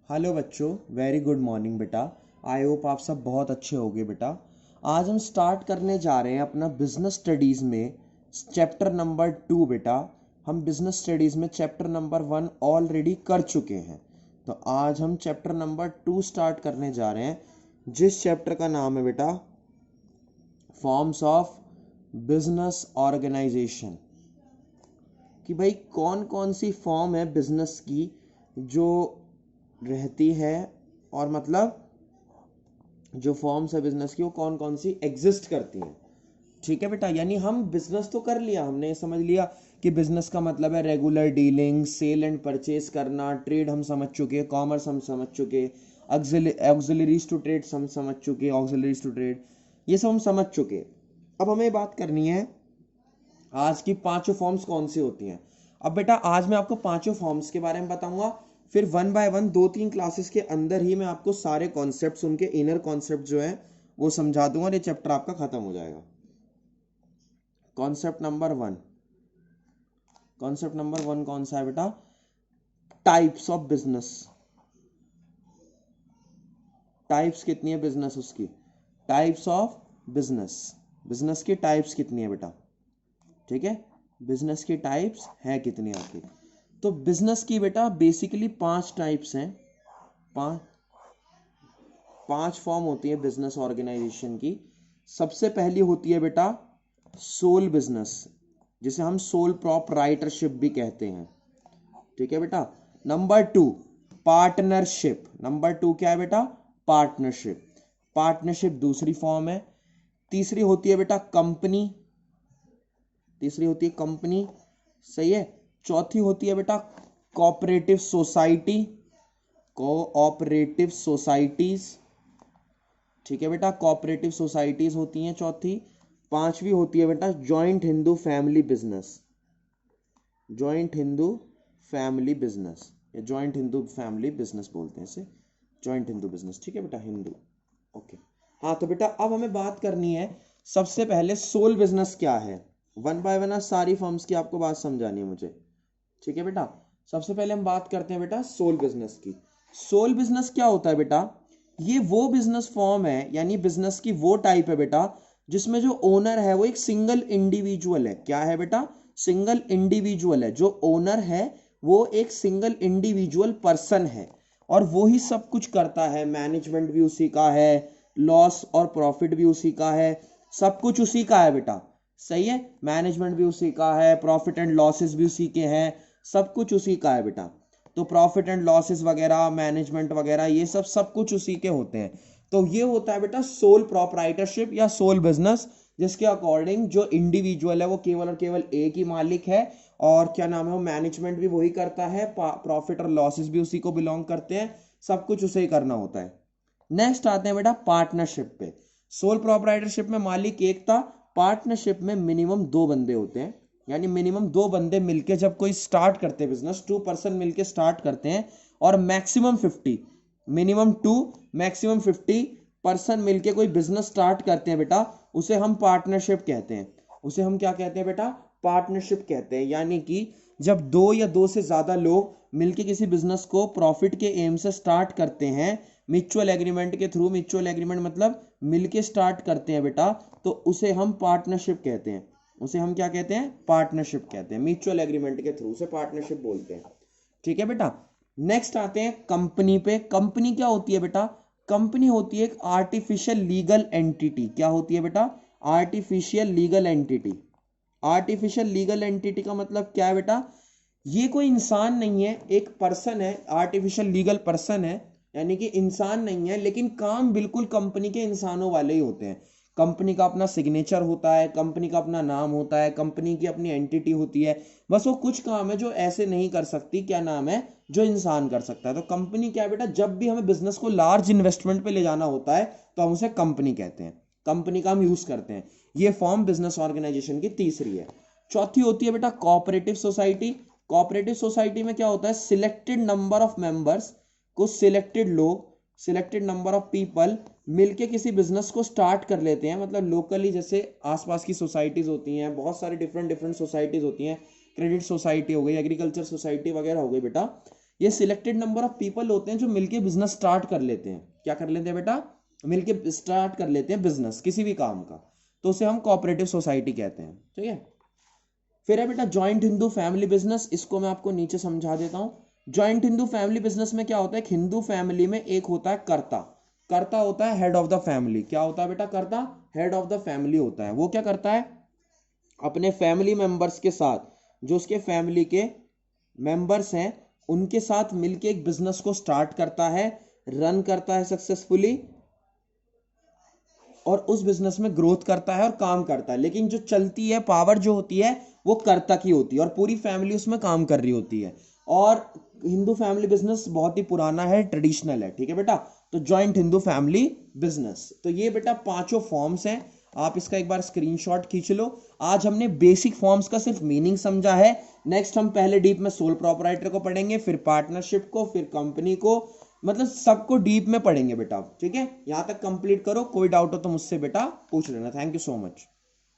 Hello बच्चों, very good morning बेटा। I hope आप सब बहुत अच्छे होंगे बेटा। आज हम स्टार्ट करने जा रहे हैं अपना बिजनेस स्टडीज़ में चैप्टर नंबर 2 बेटा। हम बिजनेस स्टडीज़ में चैप्टर नंबर 1 ऑलरेडी कर चुके हैं, तो आज हम चैप्टर नंबर 2 स्टार्ट करने जा रहे हैं, जिस चैप्टर का नाम है बेटा फॉर्म्स ऑफ बिजनेस ऑर्गेनाइजेशन। कि भाई कौन कौन सी फॉर्म है बिजनेस की जो रहती है, और मतलब जो फॉर्म्स है बिजनेस की वो कौन कौन सी एग्जिस्ट करती हैं। ठीक है बेटा, यानी हम बिजनेस तो कर लिया, हमने समझ लिया कि बिजनेस का मतलब है regular dealing, sale and purchase करना, ट्रेड हम समझ चुके, कॉमर्स हम समझ चुके, ऑक्सिलरीज टू ट्रेड हम समझ चुके, ऑक्सिलरीज टू ट्रेड ये सब हम समझ चुके। अब हमें बात करनी है आज की पांचों फॉर्म्स कौन सी होती हैं। अब बेटा आज मैं आपको पांचों फॉर्म्स के बारे में बताऊंगा, फिर वन बाय वन 2-3 क्लासेस के अंदर ही मैं आपको सारे कॉन्सेप्ट्स, उनके इनर कॉन्सेप्ट जो है वो समझा दूंगा और ये चैप्टर आपका खत्म हो जाएगा। कॉन्सेप्ट नंबर 1, कॉन्सेप्ट नंबर 1 कौन सा है बेटा? Types of business. टाइप्स कितनी है बिजनेस उसकी? टाइप्स ऑफ बिजनेस, बिजनेस की टाइप्स कितनी है बेटा? ठीक है, बिजनेस की टाइप्स है कितनी आपकी? तो बिजनेस की बेटा बेसिकली 5 टाइप्स हैं। पांच पांच फॉर्म होती है बिजनेस ऑर्गेनाइजेशन की। सबसे पहली होती है बेटा सोल बिजनेस, जिसे हम सोल प्रोप्राइटरशिप भी कहते हैं। ठीक है बेटा। Number 2 partnership. नंबर 2 क्या है बेटा? पार्टनरशिप। पार्टनरशिप दूसरी फॉर्म है। तीसरी होती है बेटा कंपनी। तीसरी होती है कंपनी, सही है। चौथी होती है बेटा कोऑपरेटिव सोसाइटी, कोऑपरेटिव सोसाइटीज। ठीक है बेटा, कोऑपरेटिव सोसाइटीज होती हैं चौथी। पांचवी होती है बेटा joint Hindu family business, joint Hindu family business, या जॉइंट हिंदू फैमिली बिजनेस बोलते हैं इसे, जॉइंट हिंदू बिजनेस। ठीक है बेटा, हिंदू। ओके। हाँ तो बेटा अब हमें बात करनी है सबसे पहले सोल बिजनेस क्या है। वन बाय वन सारी फर्म्स की आपको बात समझानी है मुझे। ठीक है बेटा, सबसे पहले हम बात करते हैं बेटा सोल बिजनेस की। सोल बिजनेस क्या होता है बेटा? ये वो बिजनेस फॉर्म है, यानी बिजनेस की वो टाइप है बेटा जिसमें जो ओनर है वो एक सिंगल इंडिविजुअल है। क्या है बेटा? सिंगल इंडिविजुअल है। जो ओनर है वो एक सिंगल इंडिविजुअल पर्सन है, और वो ही सब कुछ करता है। मैनेजमेंट भी उसी का है, लॉस और प्रॉफिट भी उसी का है, सब कुछ उसी का है बेटा। सही है, मैनेजमेंट भी उसी का है, प्रॉफिट एंड लॉसेस भी उसी के हैं, सब कुछ उसी का है बेटा। तो प्रॉफिट एंड लॉसेस वगैरह, मैनेजमेंट वगैरह, ये सब सब कुछ उसी के होते हैं। तो ये होता है बेटा सोल प्रॉपराइटरशिप या सोल बिजनेस, जिसके अकॉर्डिंग जो इंडिविजुअल है वो केवल और केवल एक ही मालिक है, और क्या नाम है वो मैनेजमेंट भी वही करता है, प्रॉफिट और लॉसेस भी उसी को बिलोंग करते हैं, सब कुछ उसे ही करना होता है। नेक्स्ट आते हैं बेटा पार्टनरशिप पे। सोल प्रोप्राइटरशिप में मालिक एक था, पार्टनरशिप में मिनिमम 2 बंदे होते हैं। यानी मिनिमम 2 बंदे मिलके जब कोई स्टार्ट करते हैं बिजनेस, 2 पर्सन मिलके स्टार्ट करते हैं, और मैक्सिमम 50, मिनिमम 2 मैक्सिमम 50 पर्सन मिलके कोई बिजनेस स्टार्ट करते हैं बेटा, उसे हम पार्टनरशिप कहते हैं। उसे हम क्या कहते हैं बेटा? पार्टनरशिप कहते हैं। यानी कि जब 2 या 2 से ज्यादा लोग मिलके किसी बिजनेस को प्रॉफिट के एम से स्टार्ट करते हैं, म्यूचुअल एग्रीमेंट के थ्रू, म्यूचुअल एग्रीमेंट मतलब मिलके स्टार्ट करते हैं बेटा, तो उसे हम पार्टनरशिप कहते हैं। उसे हम क्या कहते हैं? पार्टनरशिप कहते हैं। म्यूचुअल एग्रीमेंट के थ्रू से पार्टनरशिप बोलते हैं। ठीक है बेटा। नेक्स्ट आते हैं कंपनी पे। कंपनी क्या होती है बेटा? कंपनी होती है एक आर्टिफिशियल लीगल एंटिटी। क्या होती है बेटा? Artificial legal entity. Artificial legal entity का मतलब क्या है बेटा? ये कोई इंसान नहीं है, एक पर्सन है, आर्टिफिशियल लीगल पर्सन है, यानी कि इंसान नहीं है, लेकिन काम बिल्कुल कंपनी के इंसानों वाले ही होते हैं। कंपनी का अपना सिग्नेचर होता है, कंपनी का अपना नाम होता है, कंपनी की अपनी एंटिटी होती है। बस वो कुछ काम है जो ऐसे नहीं कर सकती, क्या नाम है, जो इंसान कर सकता है। तो कंपनी क्या है बेटा? जब भी हमें बिजनेस को लार्ज इन्वेस्टमेंट पे ले जाना होता है तो हम उसे कंपनी कहते हैं, कंपनी का हम यूज करते हैं। ये फॉर्म बिजनेस ऑर्गेनाइजेशन की तीसरी है। चौथी होती है बेटा कोऑपरेटिव सोसाइटी। कोऑपरेटिव सोसाइटी में क्या होता है? सिलेक्टेड नंबर ऑफ मेंबर्स, कुछ सिलेक्टेड लोग, सिलेक्टेड नंबर ऑफ पीपल मिलके किसी बिजनेस को स्टार्ट कर लेते हैं। मतलब लोकली जैसे आसपास की सोसाइटीज होती हैं, बहुत सारी डिफरेंट डिफरेंट सोसाइटीज होती हैं, क्रेडिट सोसाइटी हो गई, एग्रीकल्चर सोसाइटी वगैरह हो गई बेटा। ये सिलेक्टेड नंबर ऑफ पीपल होते हैं जो मिलके बिजनेस स्टार्ट कर लेते हैं। क्या कर लेते हैं बेटा? मिलके स्टार्ट कर लेते हैं बिजनेस, किसी भी काम का, तो उसे हम कोऑपरेटिव सोसाइटी कहते हैं। ठीक है, फिर है बेटा जॉइंट हिंदू फैमिली बिजनेस। इसको मैं आपको नीचे समझा देता हूं। जॉइंट हिंदू फैमिली बिजनेस में क्या होता है? हिंदू फैमिली में एक होता है कर्ता, कर्ता होता है हेड ऑफ द फैमिली। क्या होता है बेटा? कर्ता हेड ऑफ द फैमिली होता है। वो क्या करता है? अपने फैमिली मेंबर्स के साथ, जो उसके फैमिली के मेंबर्स हैं, उनके साथ मिलके एक बिजनेस को स्टार्ट करता है, रन करता है सक्सेसफुली, और उस बिजनेस में ग्रोथ करता है और काम करता है। लेकिन जो चलती है, पावर जो होती है, वो कर्ता की होती है और पूरी फैमिली उसमें काम कर रही होती है। और हिंदू फैमिली बिजनेस बहुत ही पुराना है, ट्रेडिशनल है। ठीक है बेटा, तो जॉइंट हिंदू फैमिली बिजनेस। तो ये बेटा पांचों फॉर्म्स हैं, आप इसका एक बार स्क्रीनशॉट खींच लो। आज हमने बेसिक फॉर्म्स का सिर्फ मीनिंग समझा है। नेक्स्ट हम पहले डीप में सोल प्रोपराइटर को पढ़ेंगे, फिर पार्टनरशिप को, फिर कंपनी को, मतलब सबको डीप में पढ़ेंगे बेटा। ठीक है, यहां तक कंप्लीट करो। कोई डाउट हो तो मुझसे बेटा पूछ लेना। Thank you so much.